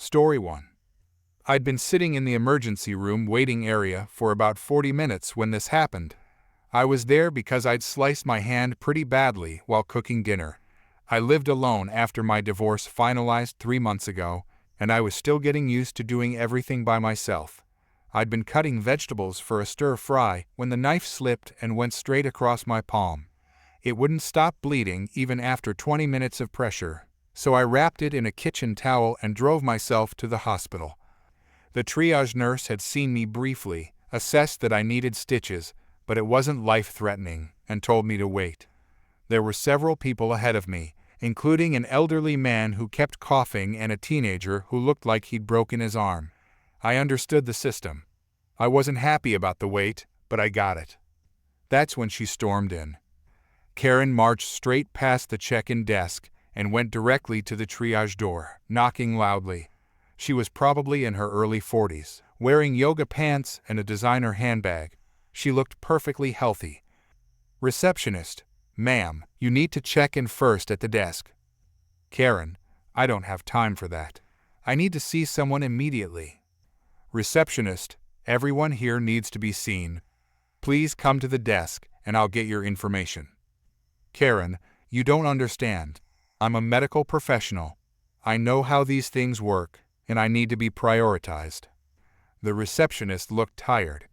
Story 1. I'd been sitting in the emergency room waiting area for about 40 minutes when this happened. I was there because I'd sliced my hand pretty badly while cooking dinner. I lived alone after my divorce finalized 3 months ago, and I was still getting used to doing everything by myself. I'd been cutting vegetables for a stir fry when the knife slipped and went straight across my palm. It wouldn't stop bleeding even after 20 minutes of pressure, so I wrapped it in a kitchen towel and drove myself to the hospital. The triage nurse had seen me briefly, assessed that I needed stitches, but it wasn't life-threatening, and told me to wait. There were several people ahead of me, including an elderly man who kept coughing and a teenager who looked like he'd broken his arm. I understood the system. I wasn't happy about the wait, but I got it. That's when she stormed in. Karen marched straight past the check-in desk and went directly to the triage door, knocking loudly. She was probably in her early 40s, wearing yoga pants and a designer handbag. She looked perfectly healthy. Receptionist, ma'am, you need to check in first at the desk. Karen, I don't have time for that. I need to see someone immediately. Receptionist, everyone here needs to be seen. Please come to the desk and I'll get your information. Karen, you don't understand. I'm a medical professional. I know how these things work, and I need to be prioritized. The receptionist looked tired.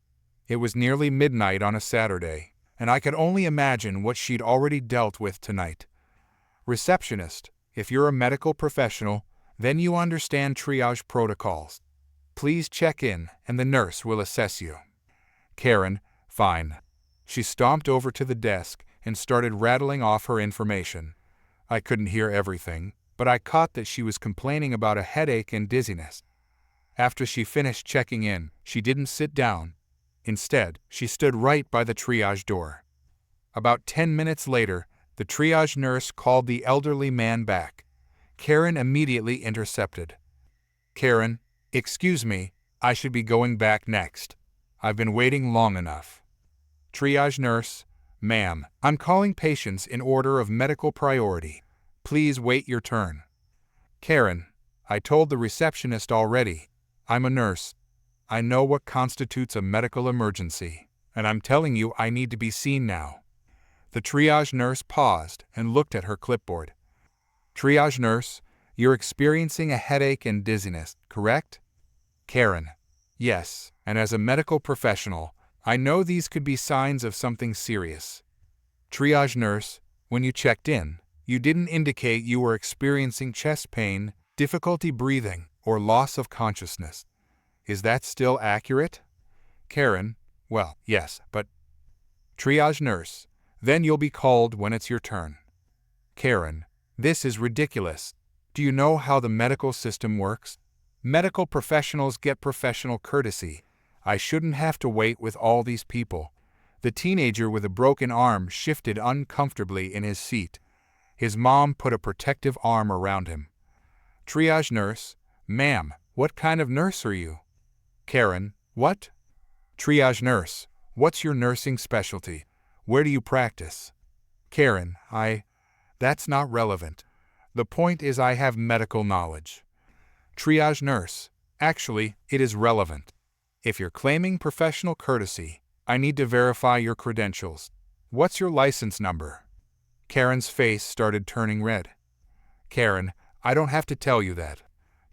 It was nearly midnight on a Saturday, and I could only imagine what she'd already dealt with tonight. Receptionist, if you're a medical professional, then you understand triage protocols. Please check in, and the nurse will assess you. Karen, fine. She stomped over to the desk and started rattling off her information. I couldn't hear everything, but I caught that she was complaining about a headache and dizziness. After she finished checking in, she didn't sit down. Instead, she stood right by the triage door. About 10 minutes later, the triage nurse called the elderly man back. Karen immediately intercepted. Karen, excuse me, I should be going back next. I've been waiting long enough. Triage nurse, ma'am, I'm calling patients in order of medical priority. Please wait your turn. Karen, I told the receptionist already. I'm a nurse. I know what constitutes a medical emergency, and I'm telling you I need to be seen now. The triage nurse paused and looked at her clipboard. Triage nurse, you're experiencing a headache and dizziness, correct? Karen, yes, and as a medical professional, I know these could be signs of something serious. Triage nurse, when you checked in, you didn't indicate you were experiencing chest pain, difficulty breathing, or loss of consciousness. Is that still accurate? Karen, well, yes, but... Triage nurse, then you'll be called when it's your turn. Karen, this is ridiculous. Do you know how the medical system works? Medical professionals get professional courtesy. I shouldn't have to wait with all these people. The teenager with a broken arm shifted uncomfortably in his seat. His mom put a protective arm around him. Triage nurse, ma'am, what kind of nurse are you? Karen, what? Triage nurse, what's your nursing specialty? Where do you practice? Karen, that's not relevant. The point is I have medical knowledge. Triage nurse, actually, it is relevant. If you're claiming professional courtesy, I need to verify your credentials. What's your license number? Karen's face started turning red. Karen, I don't have to tell you that.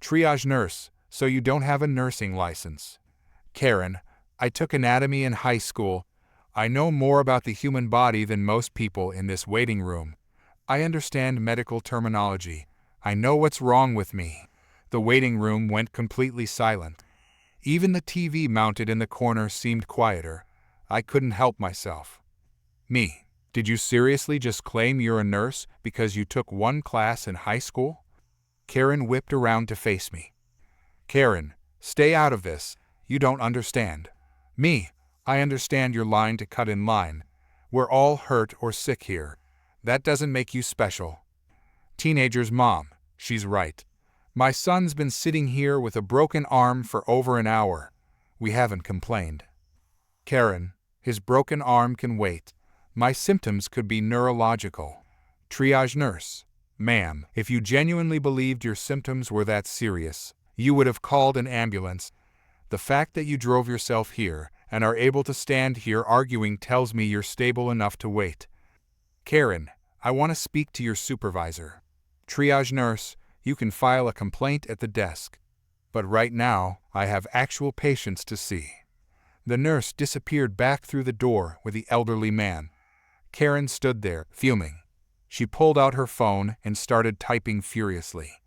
Triage nurse, so you don't have a nursing license. Karen, I took anatomy in high school. I know more about the human body than most people in this waiting room. I understand medical terminology. I know what's wrong with me. The waiting room went completely silent. Even the TV mounted in the corner seemed quieter. I couldn't help myself. Me, did you seriously just claim you're a nurse because you took one class in high school? Karen whipped around to face me. Karen, stay out of this. You don't understand. Me, I understand you're lying to cut in line. We're all hurt or sick here. That doesn't make you special. Teenager's mom, she's right. My son's been sitting here with a broken arm for over an hour. We haven't complained. Karen, his broken arm can wait. My symptoms could be neurological. Triage nurse, ma'am, if you genuinely believed your symptoms were that serious, You would have called an ambulance. The fact that you drove yourself here and are able to stand here arguing tells me you're stable enough to wait. Karen, I want to speak to your supervisor. Triage nurse, you can file a complaint at the desk. But right now, I have actual patients to see. The nurse disappeared back through the door with the elderly man. Karen stood there, fuming. She pulled out her phone and started typing furiously.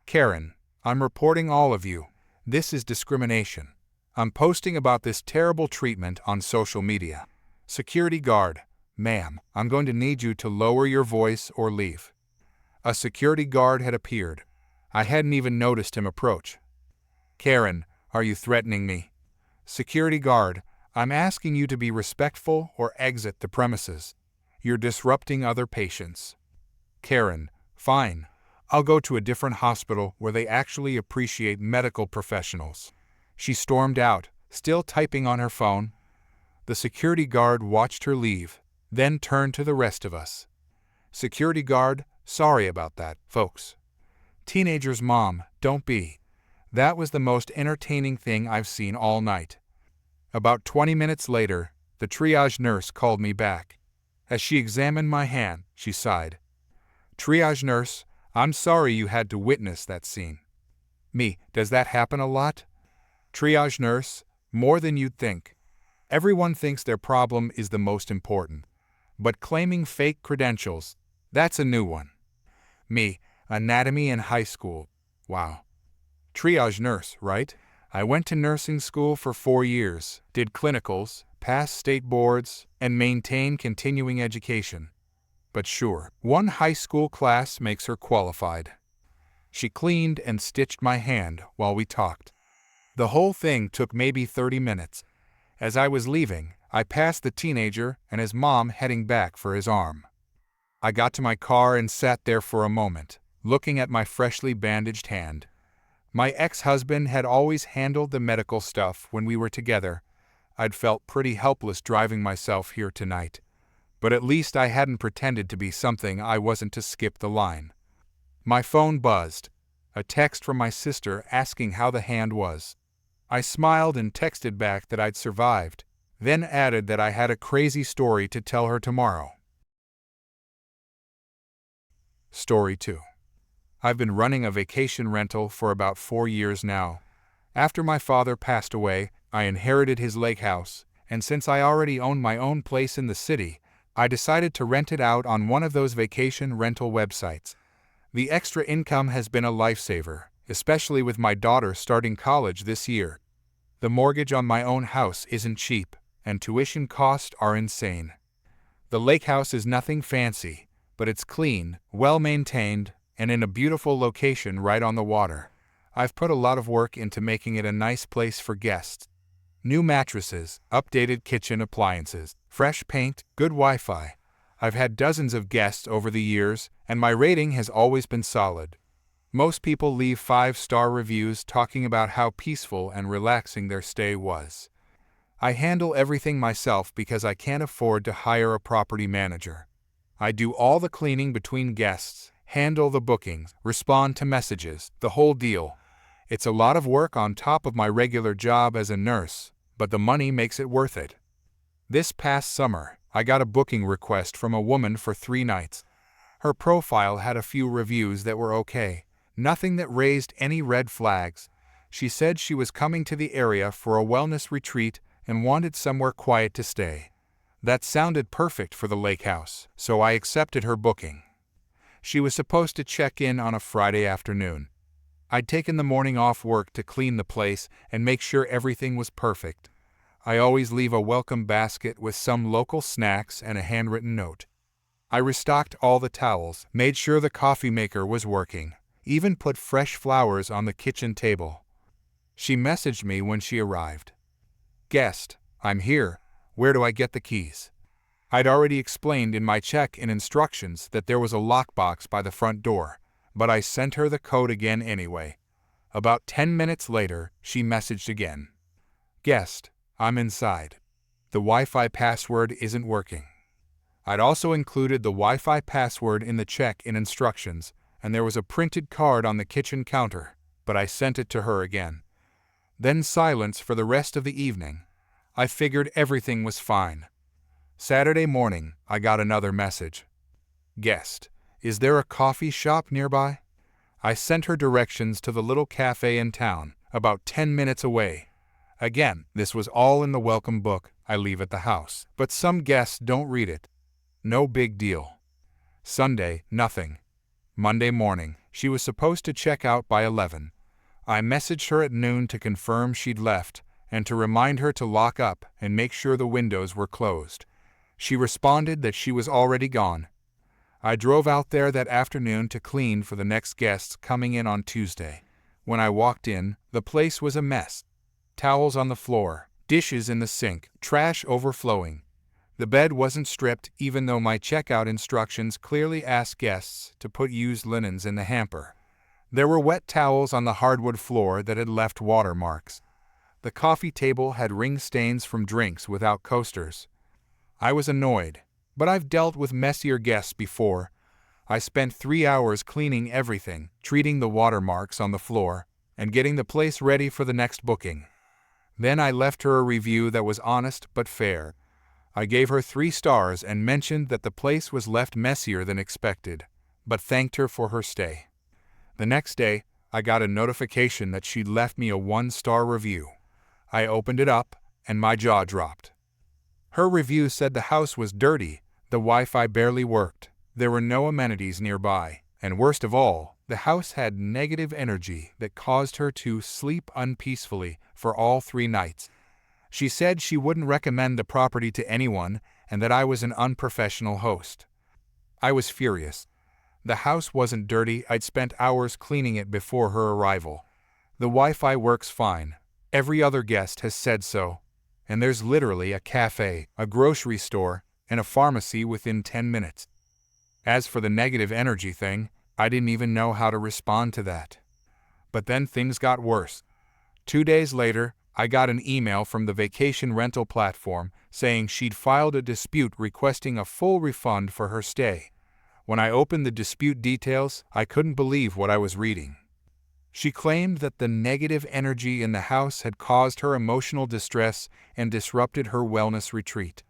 Karen, I'm reporting all of you. This is discrimination. I'm posting about this terrible treatment on social media. Security guard, ma'am, I'm going to need you to lower your voice or leave. A security guard had appeared. I hadn't even noticed him approach. Karen, are you threatening me? Security guard, I'm asking you to be respectful or exit the premises. You're disrupting other patients. Karen, fine. I'll go to a different hospital where they actually appreciate medical professionals. She stormed out, still typing on her phone. The security guard watched her leave, then turned to the rest of us. Security guard, sorry about that, folks. Teenager's mom, don't be. That was the most entertaining thing I've seen all night. About 20 minutes later, the triage nurse called me back. As she examined my hand, she sighed. Triage nurse, I'm sorry you had to witness that scene. Me, does that happen a lot? Triage nurse, more than you'd think. Everyone thinks their problem is the most important. But claiming fake credentials, that's a new one. Me, anatomy in high school. Wow. Triage nurse, right? I went to nursing school for 4 years, did clinicals, passed state boards, and maintained continuing education. But sure, one high school class makes her qualified. She cleaned and stitched my hand while we talked. The whole thing took maybe 30 minutes. As I was leaving, I passed the teenager and his mom heading back for his arm. I got to my car and sat there for a moment, looking at my freshly bandaged hand. My ex-husband had always handled the medical stuff when we were together. I'd felt pretty helpless driving myself here tonight. But at least I hadn't pretended to be something I wasn't to skip the line. My phone buzzed. A text from my sister asking how the hand was. I smiled and texted back that I'd survived, then added that I had a crazy story to tell her tomorrow. Story 2. I've been running a vacation rental for about 4 years now. After my father passed away, I inherited his lake house, and since I already owned my own place in the city, I decided to rent it out on one of those vacation rental websites. The extra income has been a lifesaver, especially with my daughter starting college this year. The mortgage on my own house isn't cheap, and tuition costs are insane. The lake house is nothing fancy, but it's clean, well-maintained, and in a beautiful location right on the water. I've put a lot of work into making it a nice place for guests. New mattresses, updated kitchen appliances, fresh paint, good Wi-Fi. I've had dozens of guests over the years, and my rating has always been solid. Most people leave 5-star reviews talking about how peaceful and relaxing their stay was. I handle everything myself because I can't afford to hire a property manager. I do all the cleaning between guests, handle the bookings, respond to messages, the whole deal. It's a lot of work on top of my regular job as a nurse, but the money makes it worth it. This past summer, I got a booking request from a woman for 3 nights. Her profile had a few reviews that were okay, nothing that raised any red flags. She said she was coming to the area for a wellness retreat and wanted somewhere quiet to stay. That sounded perfect for the lake house, so I accepted her booking. She was supposed to check in on a Friday afternoon. I'd taken the morning off work to clean the place and make sure everything was perfect. I always leave a welcome basket with some local snacks and a handwritten note. I restocked all the towels, made sure the coffee maker was working, even put fresh flowers on the kitchen table. She messaged me when she arrived. Guest, I'm here. Where do I get the keys? I'd already explained in my check-in instructions that there was a lockbox by the front door, but I sent her the code again anyway. About 10 minutes later, she messaged again. Guest, I'm inside. The Wi-Fi password isn't working. I'd also included the Wi-Fi password in the check-in instructions, and there was a printed card on the kitchen counter. but I sent it to her again. Then silence for the rest of the evening. I figured everything was fine. Saturday morning, I got another message. Guest, is there a coffee shop nearby? I sent her directions to the little cafe in town, about 10 minutes away. Again, this was all in the welcome book I leave at the house, but some guests don't read it. No big deal. Sunday, nothing. Monday morning, she was supposed to check out by 11. I messaged her at noon to confirm she'd left and to remind her to lock up and make sure the windows were closed. She responded that she was already gone. I drove out there that afternoon to clean for the next guests coming in on Tuesday. When I walked in, the place was a mess. Towels on the floor, dishes in the sink, trash overflowing. The bed wasn't stripped even though my checkout instructions clearly asked guests to put used linens in the hamper. There were wet towels on the hardwood floor that had left watermarks. The coffee table had ring stains from drinks without coasters. I was annoyed, but I've dealt with messier guests before. I spent 3 hours cleaning everything, treating the watermarks on the floor, and getting the place ready for the next booking. Then I left her a review that was honest but fair. I gave her 3 stars and mentioned that the place was left messier than expected, but thanked her for her stay. The next day, I got a notification that she'd left me a 1-star review. I opened it up, and my jaw dropped. Her review said the house was dirty, the Wi-Fi barely worked, there were no amenities nearby, and worst of all, the house had negative energy that caused her to sleep unpeacefully for all 3 nights. She said she wouldn't recommend the property to anyone and that I was an unprofessional host. I was furious. The house wasn't dirty, I'd spent hours cleaning it before her arrival. The Wi-Fi works fine. Every other guest has said so. And there's literally a cafe, a grocery store, and a pharmacy within 10 minutes. As for the negative energy thing, I didn't even know how to respond to that. But then things got worse. 2 days later, I got an email from the vacation rental platform saying she'd filed a dispute requesting a full refund for her stay. When I opened the dispute details, I couldn't believe what I was reading. She claimed that the negative energy in the house had caused her emotional distress and disrupted her wellness retreat.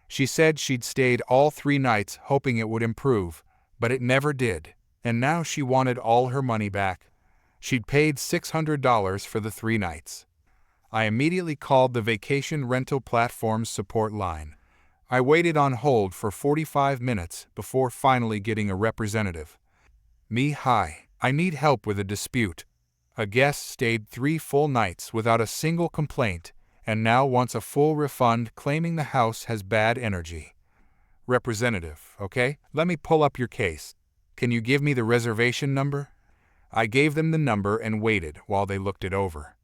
She said she'd stayed all 3 nights hoping it would improve, but it never did, and now she wanted all her money back. She'd paid $600 for the 3 nights. I immediately called the vacation rental platform's support line. I waited on hold for 45 minutes before finally getting a representative. Hi, I need help with a dispute. A guest stayed 3 full nights without a single complaint and now wants a full refund claiming the house has bad energy. Representative, okay, let me pull up your case. Can you give me the reservation number? I gave them the number and waited while they looked it over.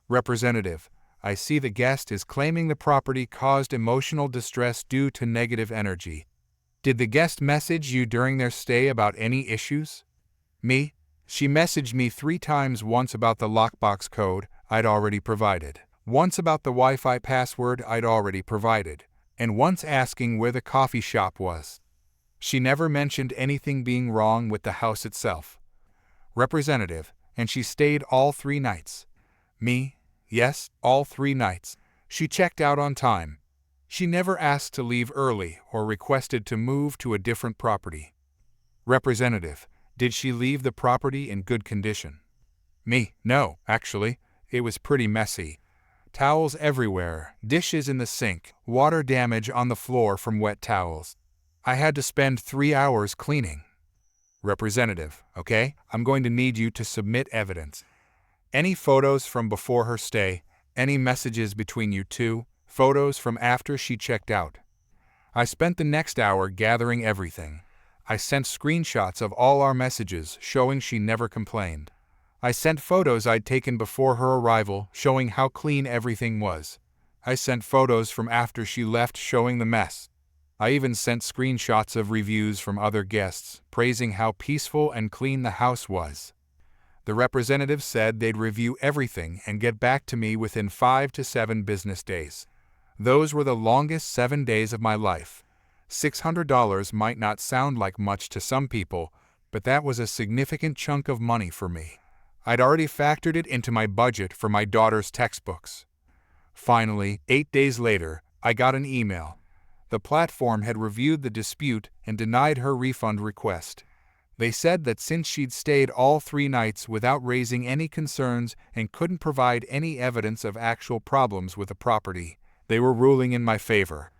Representative, I see the guest is claiming the property caused emotional distress due to negative energy. Did the guest message you during their stay about any issues? She messaged me 3 times, once about the lockbox code I'd already provided, once about the Wi-Fi password I'd already provided, and once asking where the coffee shop was. She never mentioned anything being wrong with the house itself. Representative, and she stayed all 3 nights. Yes, all 3 nights. She checked out on time. She never asked to leave early or requested to move to a different property. Representative, did she leave the property in good condition? No, actually, it was pretty messy. Towels everywhere, dishes in the sink, water damage on the floor from wet towels. I had to spend 3 hours cleaning. Representative, okay, I'm going to need you to submit evidence. Any photos from before her stay, any messages between you two, photos from after she checked out. I spent the next hour gathering everything. I sent screenshots of all our messages showing she never complained. I sent photos I'd taken before her arrival showing how clean everything was. I sent photos from after she left showing the mess. I even sent screenshots of reviews from other guests praising how peaceful and clean the house was. The representative said they'd review everything and get back to me within 5 to 7 business days. Those were the longest 7 days of my life. $600 might not sound like much to some people, but that was a significant chunk of money for me. I'd already factored it into my budget for my daughter's textbooks. Finally, 8 days later, I got an email. The platform had reviewed the dispute and denied her refund request. They said that since she'd stayed all 3 nights without raising any concerns and couldn't provide any evidence of actual problems with the property, they were ruling in my favor.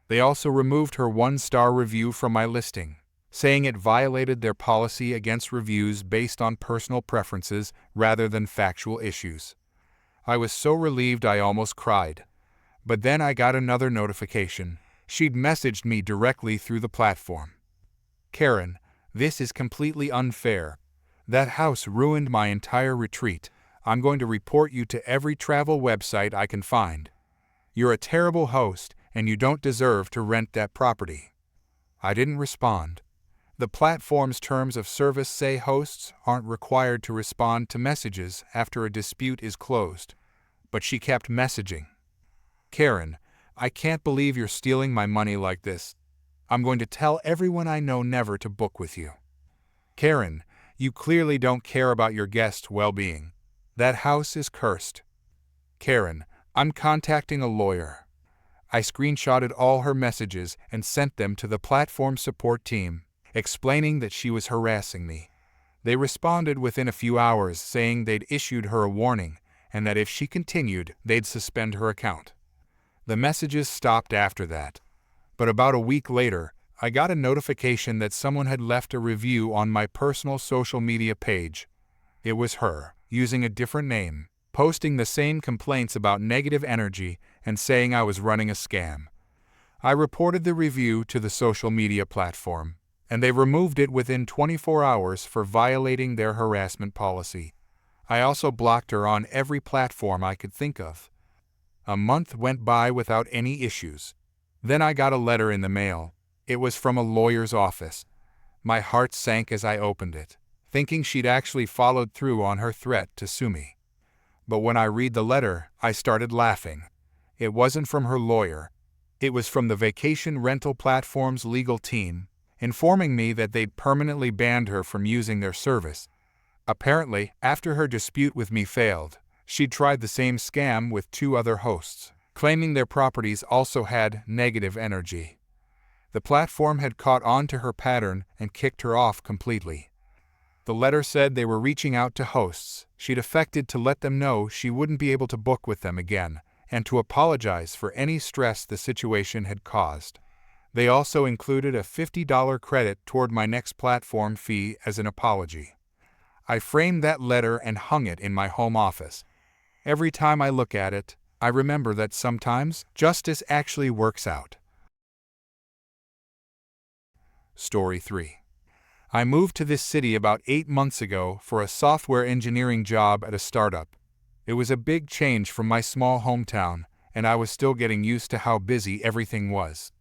They also removed her 1-star review from my listing, saying it violated their policy against reviews based on personal preferences rather than factual issues. I was so relieved I almost cried. But then I got another notification. She'd messaged me directly through the platform. "Karen, this is completely unfair. That house ruined my entire retreat. I'm going to report you to every travel website I can find. You're a terrible host, and you don't deserve to rent that property." I didn't respond. The platform's terms of service say hosts aren't required to respond to messages after a dispute is closed. But she kept messaging. "Karen, I can't believe you're stealing my money like this. I'm going to tell everyone I know never to book with you. Karen, you clearly don't care about your guests' well-being. That house is cursed. Karen, I'm contacting a lawyer." I screenshotted all her messages and sent them to the platform support team, explaining that she was harassing me. They responded within a few hours saying they'd issued her a warning and that if she continued, they'd suspend her account. The messages stopped after that. But about a week later, I got a notification that someone had left a review on my personal social media page. It was her, using a different name, posting the same complaints about negative energy and saying I was running a scam. I reported the review to the social media platform, and they removed it within 24 hours for violating their harassment policy. I also blocked her on every platform I could think of. A month went by without any issues. Then I got a letter in the mail. It was from a lawyer's office. My heart sank as I opened it, thinking she'd actually followed through on her threat to sue me. But when I read the letter, I started laughing. It wasn't from her lawyer. It was from the vacation rental platform's legal team, informing me that they'd permanently banned her from using their service. Apparently, after her dispute with me failed, she'd tried the same scam with 2 other hosts, claiming their properties also had negative energy. The platform had caught on to her pattern and kicked her off completely. The letter said they were reaching out to hosts she'd affected to let them know she wouldn't be able to book with them again, and to apologize for any stress the situation had caused. They also included a $50 credit toward my next platform fee as an apology. I framed that letter and hung it in my home office. Every time I look at it, I remember that sometimes justice actually works out. Story 3. I moved to this city about 8 months ago for a software engineering job at a startup. It was a big change from my small hometown, and I was still getting used to how busy everything was.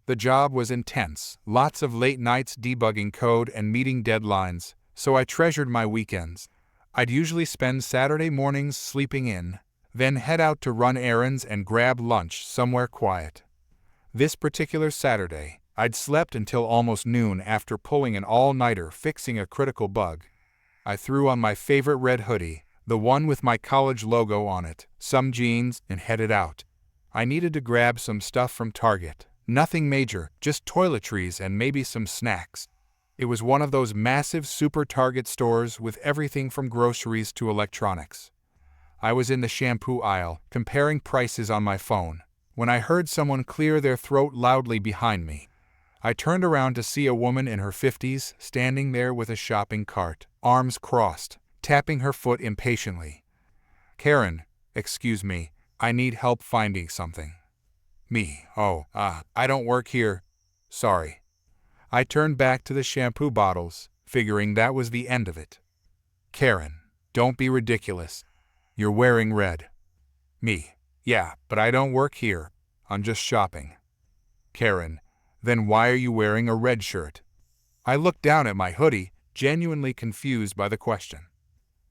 The job was intense, lots of late nights debugging code and meeting deadlines, so I treasured my weekends. I'd usually spend Saturday mornings sleeping in, then head out to run errands and grab lunch somewhere quiet. This particular Saturday, I'd slept until almost noon after pulling an all-nighter fixing a critical bug. I threw on my favorite red hoodie, the one with my college logo on it, some jeans, and headed out. I needed to grab some stuff from Target. Nothing major, just toiletries and maybe some snacks. It was one of those massive super Target stores with everything from groceries to electronics. I was in the shampoo aisle, comparing prices on my phone, when I heard someone clear their throat loudly behind me. I turned around to see a woman in her 50s standing there with a shopping cart, arms crossed, tapping her foot impatiently. "Karen, excuse me, I need help finding something." Me, I don't work here. Sorry. I turned back to the shampoo bottles, figuring that was the end of it. "Karen, don't be ridiculous. You're wearing red." Me, yeah, but I don't work here. I'm just shopping. Karen, then why are you wearing a red shirt? I looked down at my hoodie, genuinely confused by the question.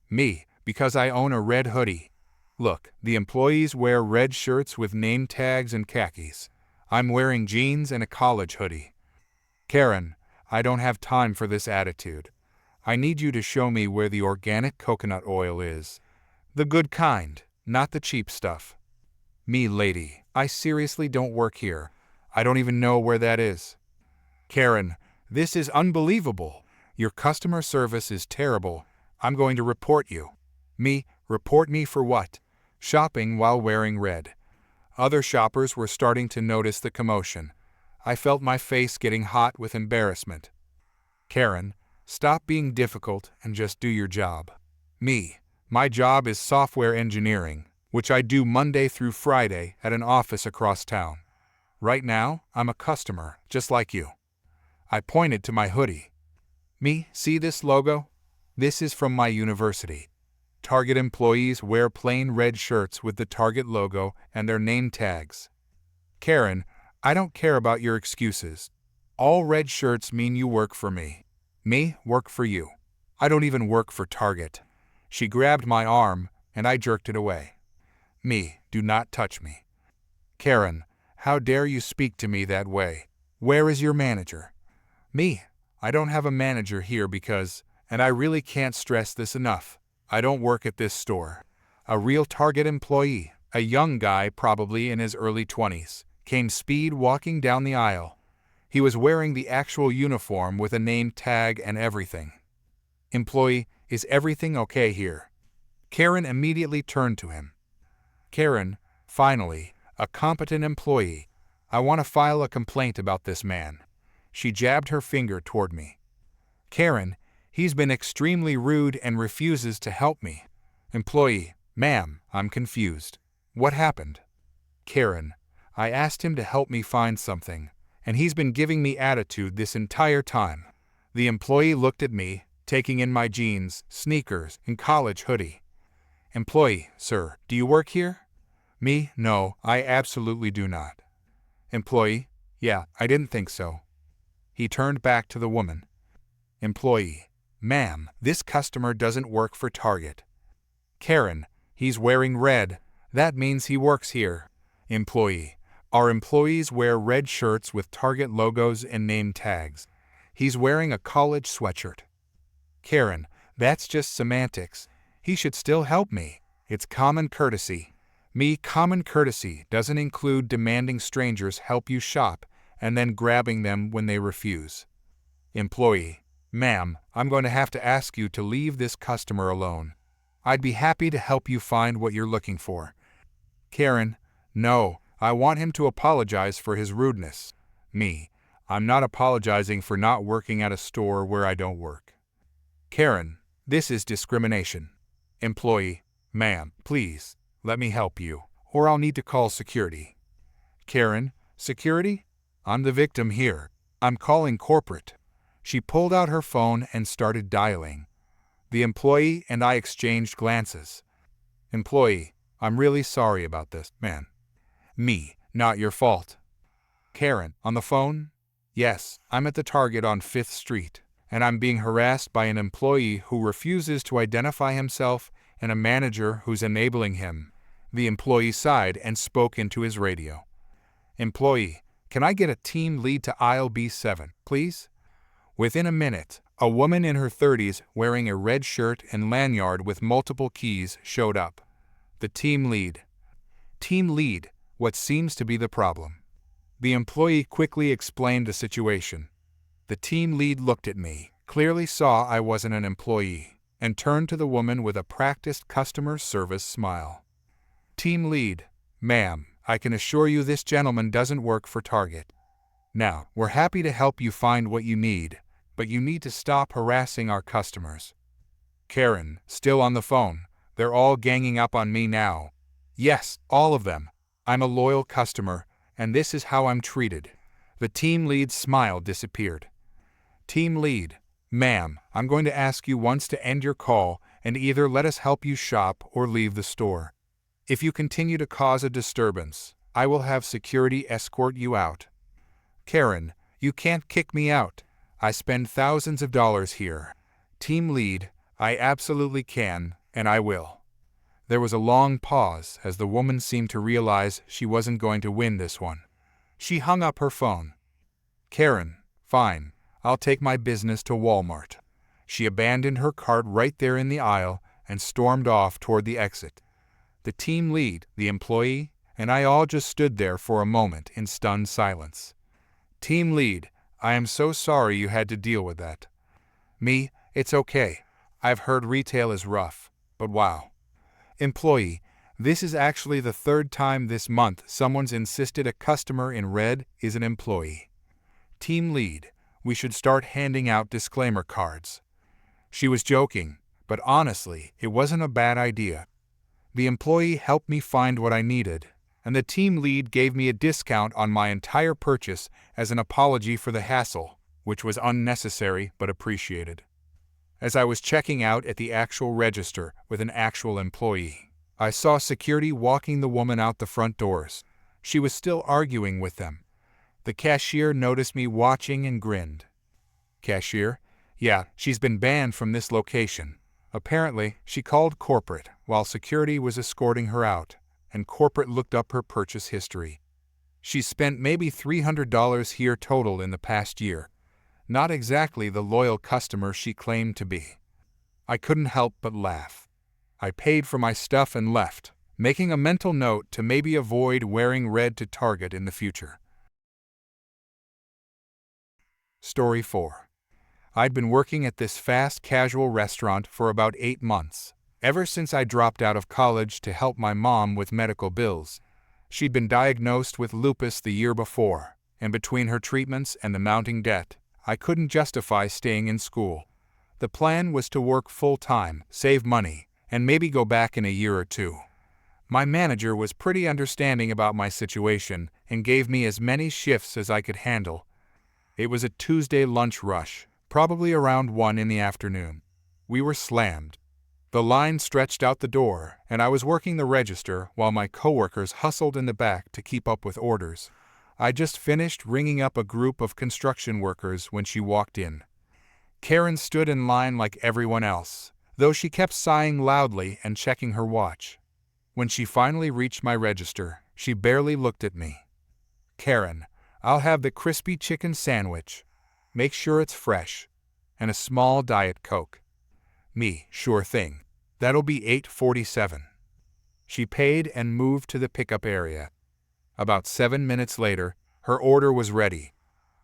Me, because I own a red hoodie. Look, the employees wear red shirts with name tags and khakis. I'm wearing jeans and a college hoodie. Karen, I don't have time for this attitude. I need you to show me where the organic coconut oil is. The good kind, not the cheap stuff. Me, lady, I seriously don't work here. I don't even know where that is. Karen, this is unbelievable. Your customer service is terrible. I'm going to report you. Me, report me for what? Shopping while wearing red. Other shoppers were starting to notice the commotion. I felt my face getting hot with embarrassment. Karen, stop being difficult and just do your job. Me, my job is software engineering, which I do Monday through Friday at an office across town. Right now, I'm a customer, just like you. I pointed to my hoodie. Me, see this logo? This is from my university. Target employees wear plain red shirts with the Target logo and their name tags. Karen, I don't care about your excuses. All red shirts mean you work for me. Me, work for you. I don't even work for Target. She grabbed my arm, and I jerked it away. Me, do not touch me. Karen, how dare you speak to me that way? Where is your manager? Me, I don't have a manager here because, and I really can't stress this enough, I don't work at this store. A real Target employee, a young guy probably in his early 20s, came speed walking down the aisle. He was wearing the actual uniform with a name tag and everything. Employee, is everything okay here? Karen immediately turned to him. Karen, finally, a competent employee. I want to file a complaint about this man. She jabbed her finger toward me. Karen, he's been extremely rude and refuses to help me. Employee, ma'am, I'm confused. What happened? Karen, I asked him to help me find something, and he's been giving me attitude this entire time. The employee looked at me, taking in my jeans, sneakers, and college hoodie. Employee, sir, do you work here? Me, no, I absolutely do not. Employee, yeah, I didn't think so. He turned back to the woman. Employee, ma'am, this customer doesn't work for Target. Karen, he's wearing red. That means he works here. Employee, our employees wear red shirts with Target logos and name tags. He's wearing a college sweatshirt. Karen, that's just semantics. He should still help me. It's common courtesy. Me, common courtesy doesn't include demanding strangers help you shop and then grabbing them when they refuse. Employee, ma'am, I'm going to have to ask you to leave this customer alone. I'd be happy to help you find what you're looking for. Karen, no, I want him to apologize for his rudeness. Me, I'm not apologizing for not working at a store where I don't work. Karen, this is discrimination. Employee, ma'am, please, let me help you, or I'll need to call security. Karen, security? I'm the victim here. I'm calling corporate. She pulled out her phone and started dialing. The employee and I exchanged glances. Employee, I'm really sorry about this, man. Me, not your fault. Karen, on the phone? Yes, I'm at the Target on 5th Street, and I'm being harassed by an employee who refuses to identify himself and a manager who's enabling him. The employee sighed and spoke into his radio. Employee, can I get a team lead to aisle B7, please? Within a minute, a woman in her 30s wearing a red shirt and lanyard with multiple keys showed up. The team lead. Team lead, what seems to be the problem? The employee quickly explained the situation. The team lead looked at me, clearly saw I wasn't an employee, and turned to the woman with a practiced customer service smile. Team lead, ma'am, I can assure you this gentleman doesn't work for Target. Now, we're happy to help you find what you need, but you need to stop harassing our customers. Karen, still on the phone. They're all ganging up on me now. Yes, all of them. I'm a loyal customer, and this is how I'm treated. The team lead's smile disappeared. Team lead, ma'am, I'm going to ask you once to end your call and either let us help you shop or leave the store. If you continue to cause a disturbance, I will have security escort you out. Karen, you can't kick me out. I spend thousands of dollars here. Team lead, I absolutely can, and I will. There was a long pause as the woman seemed to realize she wasn't going to win this one. She hung up her phone. Karen, fine, I'll take my business to Walmart. She abandoned her cart right there in the aisle and stormed off toward the exit. The team lead, the employee, and I all just stood there for a moment in stunned silence. Team lead, I am so sorry you had to deal with that. Me, it's okay. I've heard retail is rough, but wow. Employee, this is actually the third time this month someone's insisted a customer in red is an employee. Team lead, we should start handing out disclaimer cards. She was joking, but honestly, it wasn't a bad idea. The employee helped me find what I needed, and the team lead gave me a discount on my entire purchase as an apology for the hassle, which was unnecessary but appreciated. As I was checking out at the actual register with an actual employee, I saw security walking the woman out the front doors. She was still arguing with them. The cashier noticed me watching and grinned. Cashier? Yeah, she's been banned from this location. Apparently, she called corporate while security was escorting her out, and corporate looked up her purchase history. She's spent maybe $300 here total in the past year. Not exactly the loyal customer she claimed to be. I couldn't help but laugh. I paid for my stuff and left, making a mental note to maybe avoid wearing red to Target in the future. Story 4. I'd been working at this fast casual restaurant for about 8 months, ever since I dropped out of college to help my mom with medical bills. She'd been diagnosed with lupus the year before, and between her treatments and the mounting debt, I couldn't justify staying in school. The plan was to work full-time, save money, and maybe go back in a year or two. My manager was pretty understanding about my situation and gave me as many shifts as I could handle. It was a Tuesday lunch rush, probably around 1 in the afternoon. We were slammed. The line stretched out the door, and I was working the register while my coworkers hustled in the back to keep up with orders. I just finished ringing up a group of construction workers when she walked in. Karen stood in line like everyone else, though she kept sighing loudly and checking her watch. When she finally reached my register, she barely looked at me. Karen, I'll have the crispy chicken sandwich. Make sure it's fresh. And a small Diet Coke. Me, sure thing. That'll be $8.47. She paid and moved to the pickup area. About 7 minutes later, her order was ready.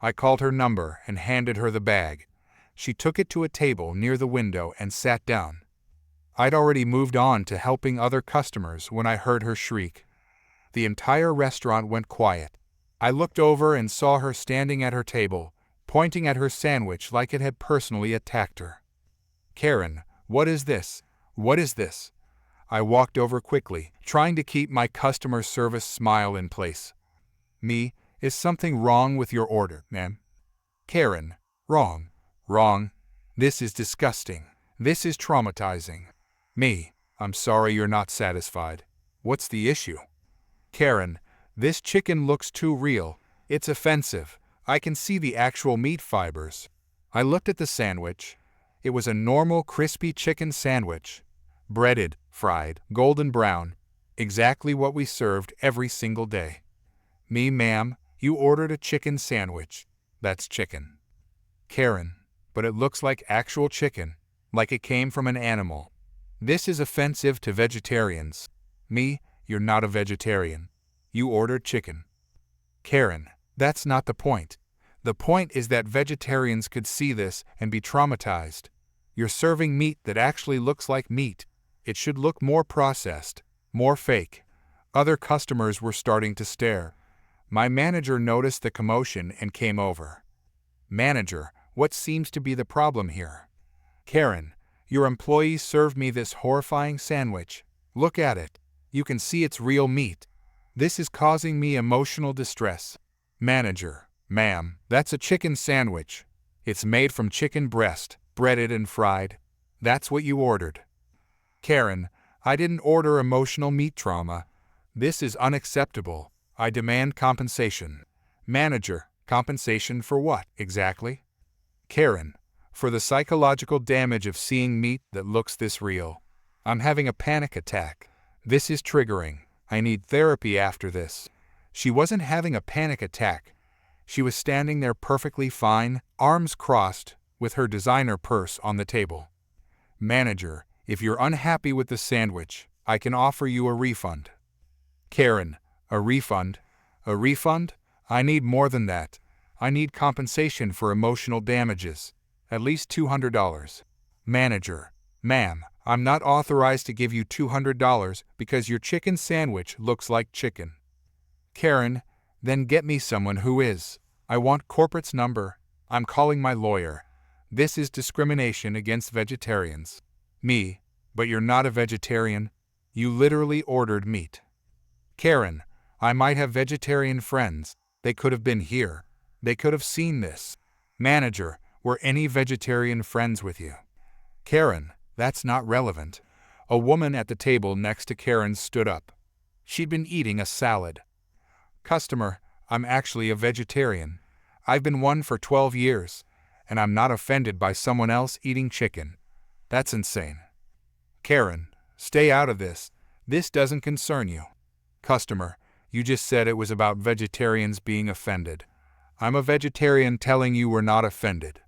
I called her number and handed her the bag. She took it to a table near the window and sat down. I'd already moved on to helping other customers when I heard her shriek. The entire restaurant went quiet. I looked over and saw her standing at her table, pointing at her sandwich like it had personally attacked her. Karen, what is this? What is this? I walked over quickly, trying to keep my customer service smile in place. Me, is something wrong with your order, ma'am? Karen, wrong. Wrong. This is disgusting. This is traumatizing. Me, I'm sorry you're not satisfied. What's the issue? Karen, this chicken looks too real. It's offensive. I can see the actual meat fibers. I looked at the sandwich. It was a normal crispy chicken sandwich. Breaded, fried, golden brown. Exactly what we served every single day. Me, ma'am, you ordered a chicken sandwich. That's chicken. Karen, but it looks like actual chicken, like it came from an animal. This is offensive to vegetarians. Me, you're not a vegetarian. You ordered chicken. Karen, that's not the point. The point is that vegetarians could see this and be traumatized. You're serving meat that actually looks like meat. It should look more processed, more fake. Other customers were starting to stare. My manager noticed the commotion and came over. Manager, what seems to be the problem here? Karen, your employee served me this horrifying sandwich. Look at it. You can see it's real meat. This is causing me emotional distress. Manager, ma'am, that's a chicken sandwich. It's made from chicken breast, breaded and fried. That's what you ordered. Karen, I didn't order emotional meat trauma. This is unacceptable. I demand compensation. Manager, compensation for what, exactly? Karen, for the psychological damage of seeing meat that looks this real. I'm having a panic attack. This is triggering. I need therapy after this. She wasn't having a panic attack. She was standing there perfectly fine, arms crossed, with her designer purse on the table. Manager, if you're unhappy with the sandwich, I can offer you a refund. Karen, a refund? A refund? I need more than that. I need compensation for emotional damages. At least $200. Manager, ma'am, I'm not authorized to give you $200 because your chicken sandwich looks like chicken. Karen, then get me someone who is. I want corporate's number. I'm calling my lawyer. This is discrimination against vegetarians. Me, but you're not a vegetarian. You literally ordered meat. Karen, I might have vegetarian friends. They could have been here. They could have seen this. Manager, were any vegetarian friends with you? Karen, that's not relevant. A woman at the table next to Karen stood up. She'd been eating a salad. Customer, I'm actually a vegetarian. I've been one for 12 years, and I'm not offended by someone else eating chicken. That's insane. Karen, stay out of this. This doesn't concern you. Customer, you just said it was about vegetarians being offended. I'm a vegetarian telling you we're not offended.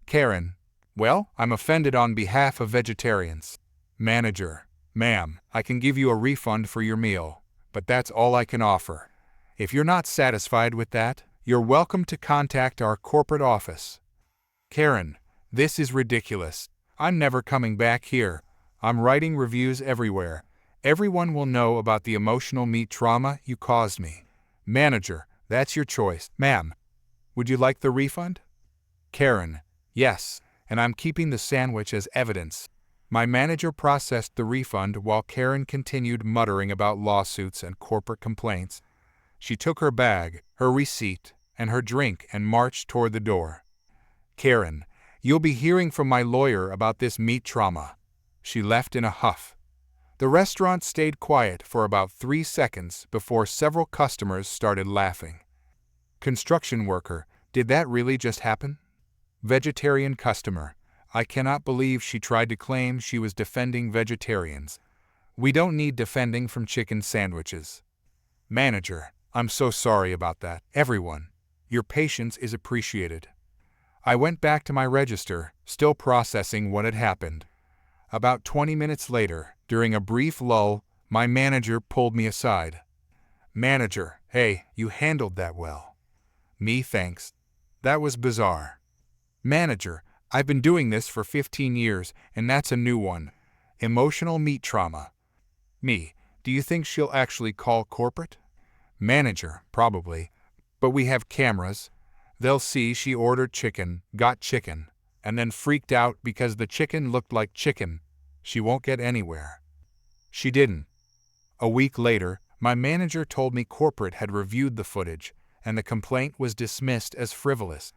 Karen, well, I'm offended on behalf of vegetarians. Manager, ma'am, I can give you a refund for your meal, but that's all I can offer. If you're not satisfied with that, you're welcome to contact our corporate office. Karen, this is ridiculous. I'm never coming back here. I'm writing reviews everywhere. Everyone will know about the emotional meat trauma you caused me. Manager, that's your choice. Ma'am, would you like the refund? Karen, yes, and I'm keeping the sandwich as evidence. My manager processed the refund while Karen continued muttering about lawsuits and corporate complaints. She took her bag, her receipt, and her drink and marched toward the door. Karen, you'll be hearing from my lawyer about this meat trauma. She left in a huff. The restaurant stayed quiet for about 3 seconds before several customers started laughing. Construction worker, did that really just happen? Vegetarian customer, I cannot believe she tried to claim she was defending vegetarians. We don't need defending from chicken sandwiches. Manager, I'm so sorry about that. Everyone, your patience is appreciated. I went back to my register, still processing what had happened. About 20 minutes later, during a brief lull, my manager pulled me aside. Manager, hey, you handled that well. Me, thanks. That was bizarre. Manager, I've been doing this for 15 years, and that's a new one. Emotional meat trauma. Me, do you think she'll actually call corporate? Manager, probably. But we have cameras. They'll see she ordered chicken, got chicken, and then freaked out because the chicken looked like chicken. She won't get anywhere. She didn't. A week later, my manager told me corporate had reviewed the footage, and the complaint was dismissed as frivolous.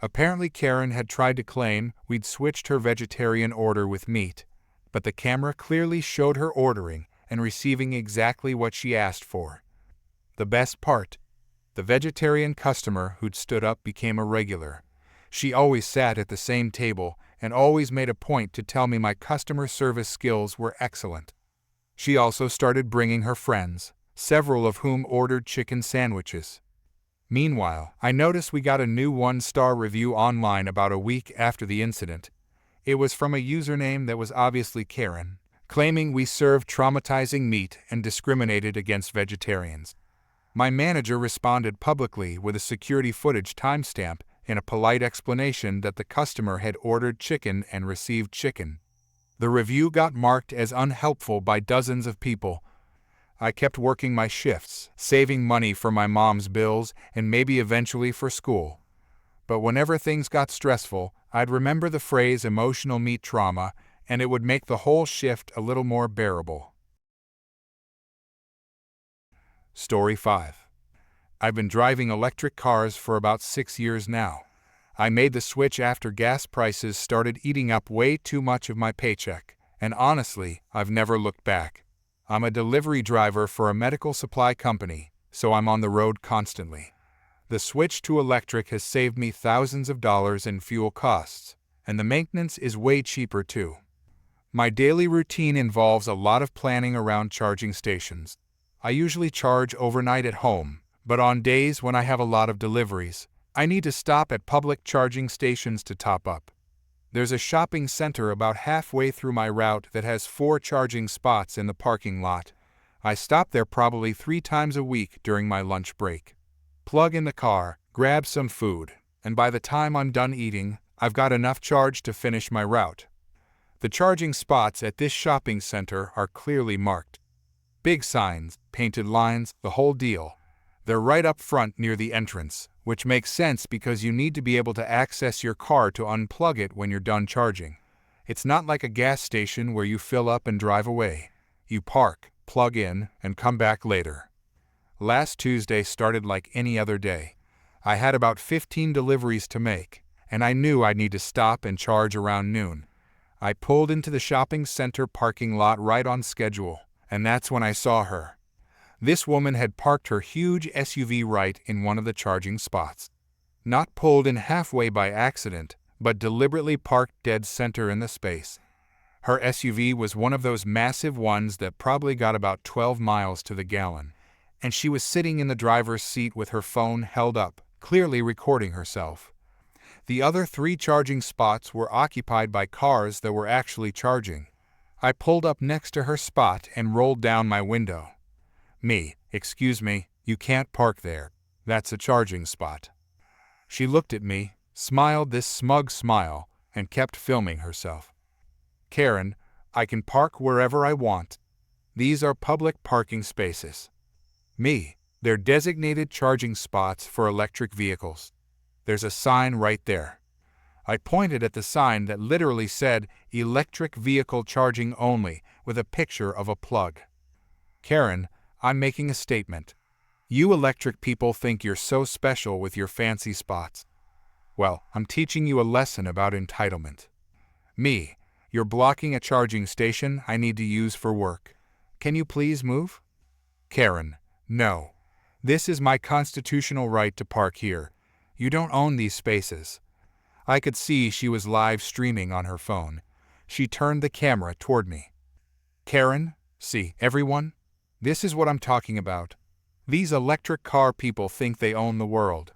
Apparently Karen had tried to claim we'd switched her vegetarian order with meat, but the camera clearly showed her ordering and receiving exactly what she asked for. The best part, the vegetarian customer who'd stood up became a regular. She always sat at the same table and always made a point to tell me my customer service skills were excellent. She also started bringing her friends, several of whom ordered chicken sandwiches. Meanwhile, I noticed we got a new 1-star review online about a week after the incident. It was from a username that was obviously Karen, claiming we served traumatizing meat and discriminated against vegetarians. My manager responded publicly with a security footage timestamp and a polite explanation that the customer had ordered chicken and received chicken. The review got marked as unhelpful by dozens of people. I kept working my shifts, saving money for my mom's bills and maybe eventually for school. But whenever things got stressful, I'd remember the phrase emotional meat trauma, and it would make the whole shift a little more bearable. Story 5. I've been driving electric cars for about 6 years now. I made the switch after gas prices started eating up way too much of my paycheck, and honestly, I've never looked back. I'm a delivery driver for a medical supply company, so I'm on the road constantly. The switch to electric has saved me thousands of dollars in fuel costs, and the maintenance is way cheaper too. My daily routine involves a lot of planning around charging stations. I usually charge overnight at home, but on days when I have a lot of deliveries, I need to stop at public charging stations to top up. There's a shopping center about halfway through my route that has 4 charging spots in the parking lot. I stop there probably 3 times a week during my lunch break. Plug in the car, grab some food, and by the time I'm done eating, I've got enough charge to finish my route. The charging spots at this shopping center are clearly marked. Big signs, painted lines, the whole deal. They're right up front near the entrance, which makes sense because you need to be able to access your car to unplug it when you're done charging. It's not like a gas station where you fill up and drive away. You park, plug in, and come back later. Last Tuesday started like any other day. I had about 15 deliveries to make, and I knew I'd need to stop and charge around noon. I pulled into the shopping center parking lot right on schedule, and that's when I saw her. This woman had parked her huge SUV right in one of the charging spots. Not pulled in halfway by accident, but deliberately parked dead center in the space. Her SUV was one of those massive ones that probably got about 12 miles to the gallon, and she was sitting in the driver's seat with her phone held up, clearly recording herself. The other 3 charging spots were occupied by cars that were actually charging. I pulled up next to her spot and rolled down my window. Excuse me, you can't park there. That's a charging spot. She looked at me, smiled this smug smile, and kept filming herself. Karen, I can park wherever I want. These are public parking spaces. They're designated charging spots for electric vehicles. There's a sign right there. I pointed at the sign that literally said electric vehicle charging only with a picture of a plug. Karen, I'm making a statement. You electric people think you're so special with your fancy spots. Well, I'm teaching you a lesson about entitlement. You're blocking a charging station I need to use for work. Can you please move? Karen, no. This is my constitutional right to park here. You don't own these spaces. I could see she was live streaming on her phone. She turned the camera toward me. Karen, see, everyone? This is what I'm talking about. These electric car people think they own the world.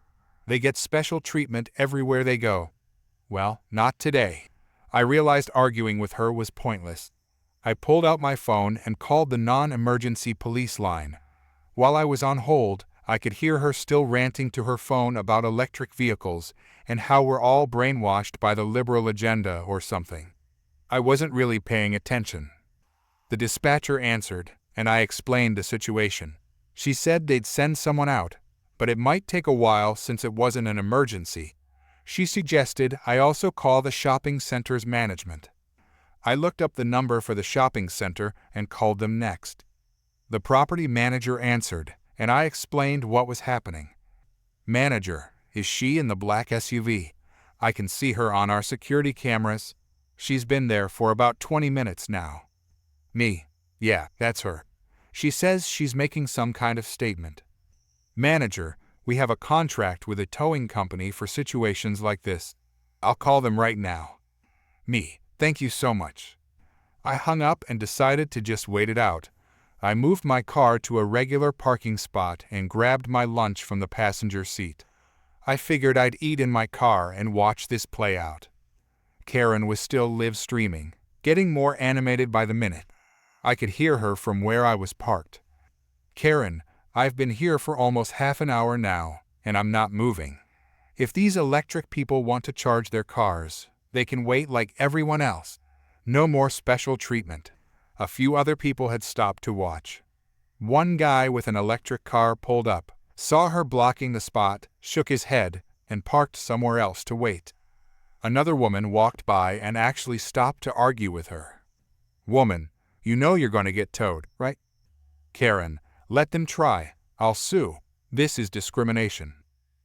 They get special treatment everywhere they go. Well, not today. I realized arguing with her was pointless. I pulled out my phone and called the non-emergency police line. While I was on hold, I could hear her still ranting to her phone about electric vehicles and how we're all brainwashed by the liberal agenda or something. I wasn't really paying attention. The dispatcher answered, and I explained the situation. She said they'd send someone out, but it might take a while since it wasn't an emergency. She suggested I also call the shopping center's management. I looked up the number for the shopping center and called them next. The property manager answered, and I explained what was happening. Manager, is she in the black SUV? I can see her on our security cameras. She's been there for about 20 minutes now. Yeah, that's her. She says she's making some kind of statement. Manager, we have a contract with a towing company for situations like this. I'll call them right now. Thank you so much. I hung up and decided to just wait it out. I moved my car to a regular parking spot and grabbed my lunch from the passenger seat. I figured I'd eat in my car and watch this play out. Karen was still live streaming, getting more animated by the minute. I could hear her from where I was parked. Karen, I've been here for almost half an hour now, and I'm not moving. If these electric people want to charge their cars, they can wait like everyone else. No more special treatment. A few other people had stopped to watch. One guy with an electric car pulled up, saw her blocking the spot, shook his head, and parked somewhere else to wait. Another woman walked by and actually stopped to argue with her. Woman, you know you're going to get towed, right? Karen, let them try. I'll sue. This is discrimination.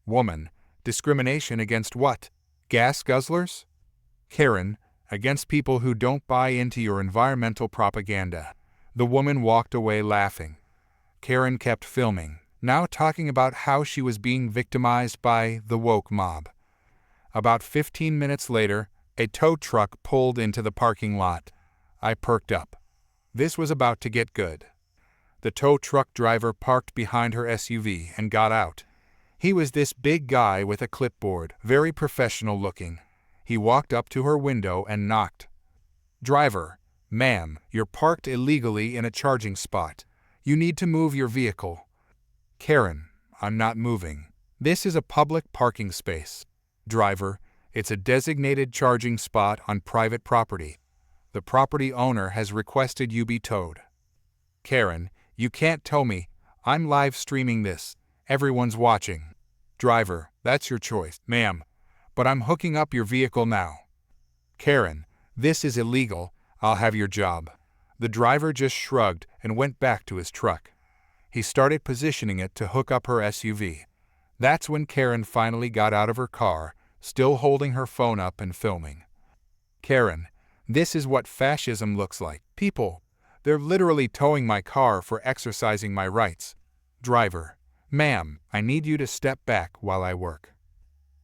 Woman, discrimination against what? Gas guzzlers? Karen, against people who don't buy into your environmental propaganda. The woman walked away laughing. Karen kept filming, now talking about how she was being victimized by the woke mob. About 15 minutes later, a tow truck pulled into the parking lot. I perked up. This was about to get good. The tow truck driver parked behind her SUV and got out. He was this big guy with a clipboard, very professional looking. He walked up to her window and knocked. "Driver, ma'am, you're parked illegally in a charging spot. You need to move your vehicle." "Karen, I'm not moving. This is a public parking space." "Driver, it's a designated charging spot on private property. The property owner has requested you be towed." "Karen, you can't tow me. I'm live streaming this. Everyone's watching." "Driver, that's your choice, ma'am. But I'm hooking up your vehicle now." "Karen, this is illegal. I'll have your job." The driver just shrugged and went back to his truck. He started positioning it to hook up her SUV. That's when Karen finally got out of her car, still holding her phone up and filming. "Karen, this is what fascism looks like. People, they're literally towing my car for exercising my rights." "Driver, ma'am, I need you to step back while I work."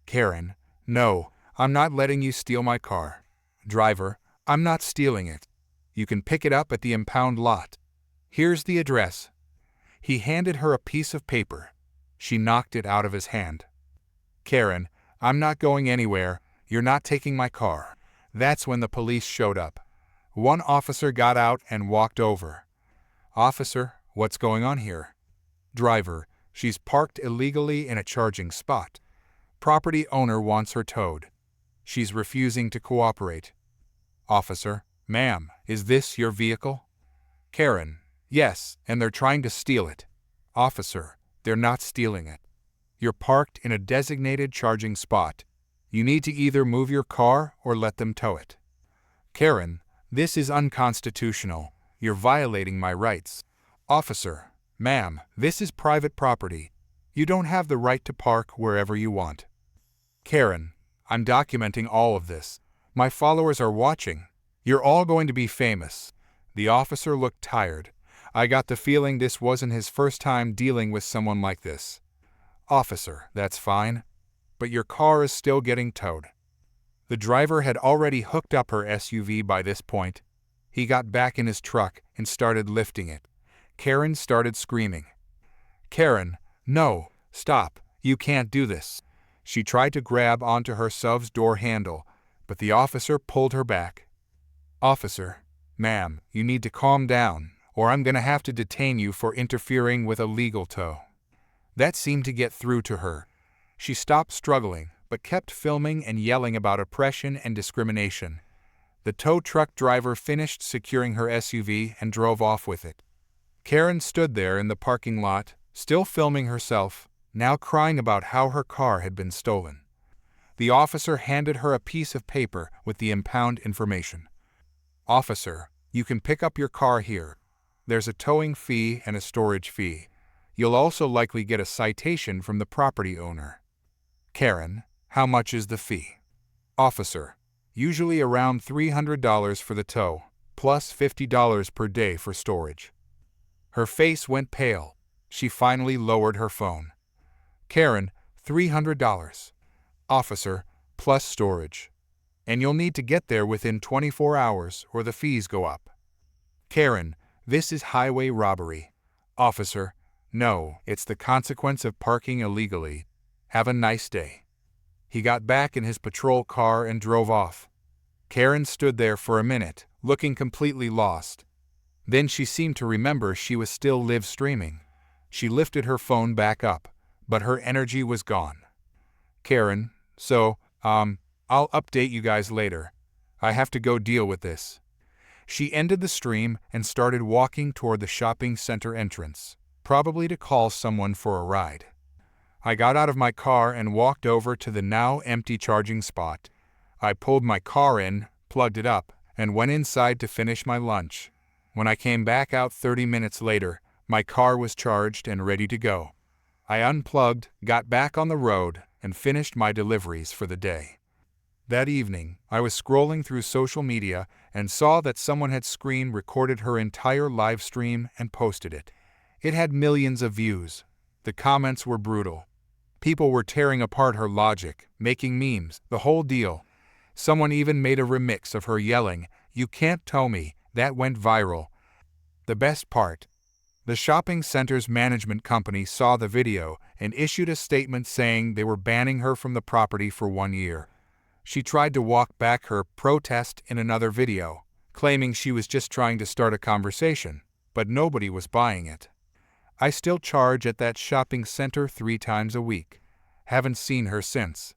"Karen, no, I'm not letting you steal my car." "Driver, I'm not stealing it. You can pick it up at the impound lot. Here's the address." He handed her a piece of paper. She knocked it out of his hand. "Karen, I'm not going anywhere. You're not taking my car." That's when the police showed up. One officer got out and walked over. "Officer, what's going on here?" "Driver, she's parked illegally in a charging spot. Property owner wants her towed. She's refusing to cooperate." "Officer, ma'am, is this your vehicle?" "Karen, yes, and they're trying to steal it." "Officer, they're not stealing it. You're parked in a designated charging spot. You need to either move your car or let them tow it." "Karen, this is unconstitutional. You're violating my rights." "Officer, ma'am, this is private property. You don't have the right to park wherever you want." "Karen, I'm documenting all of this. My followers are watching. You're all going to be famous." The officer looked tired. I got the feeling this wasn't his first time dealing with someone like this. "Officer, that's fine. But your car is still getting towed." The driver had already hooked up her SUV by this point. He got back in his truck and started lifting it. Karen started screaming. "Karen, no, stop, you can't do this." She tried to grab onto her SUV's door handle, but the officer pulled her back. "Officer, ma'am, you need to calm down, or I'm gonna have to detain you for interfering with a legal tow." That seemed to get through to her. She stopped struggling, but kept filming and yelling about oppression and discrimination. The tow truck driver finished securing her SUV and drove off with it. Karen stood there in the parking lot, still filming herself, now crying about how her car had been stolen. The officer handed her a piece of paper with the impound information. "Officer, you can pick up your car here. There's a towing fee and a storage fee. You'll also likely get a citation from the property owner." "Karen, how much is the fee?" "Officer, usually around $300 for the tow, plus $50 per day for storage." Her face went pale. She finally lowered her phone. "Karen, $300. Officer, plus storage. And you'll need to get there within 24 hours or the fees go up." "Karen, this is highway robbery." "Officer, no, it's the consequence of parking illegally. Have a nice day." He got back in his patrol car and drove off. Karen stood there for a minute, looking completely lost. Then she seemed to remember she was still live streaming. She lifted her phone back up, but her energy was gone. "Karen, so, I'll update you guys later. I have to go deal with this." She ended the stream and started walking toward the shopping center entrance, probably to call someone for a ride. I got out of my car and walked over to the now empty charging spot. I pulled my car in, plugged it up, and went inside to finish my lunch. When I came back out 30 minutes later, my car was charged and ready to go. I unplugged, got back on the road, and finished my deliveries for the day. That evening, I was scrolling through social media and saw that someone had screen recorded her entire live stream and posted it. It had millions of views. The comments were brutal. People were tearing apart her logic, making memes, the whole deal. Someone even made a remix of her yelling, "You can't tow me." That went viral. The best part: The shopping center's management company saw the video and issued a statement saying they were banning her from the property for 1 year. She tried to walk back her protest in another video, claiming she was just trying to start a conversation, but nobody was buying it. I still charge at that shopping center 3 times a week. Haven't seen her since.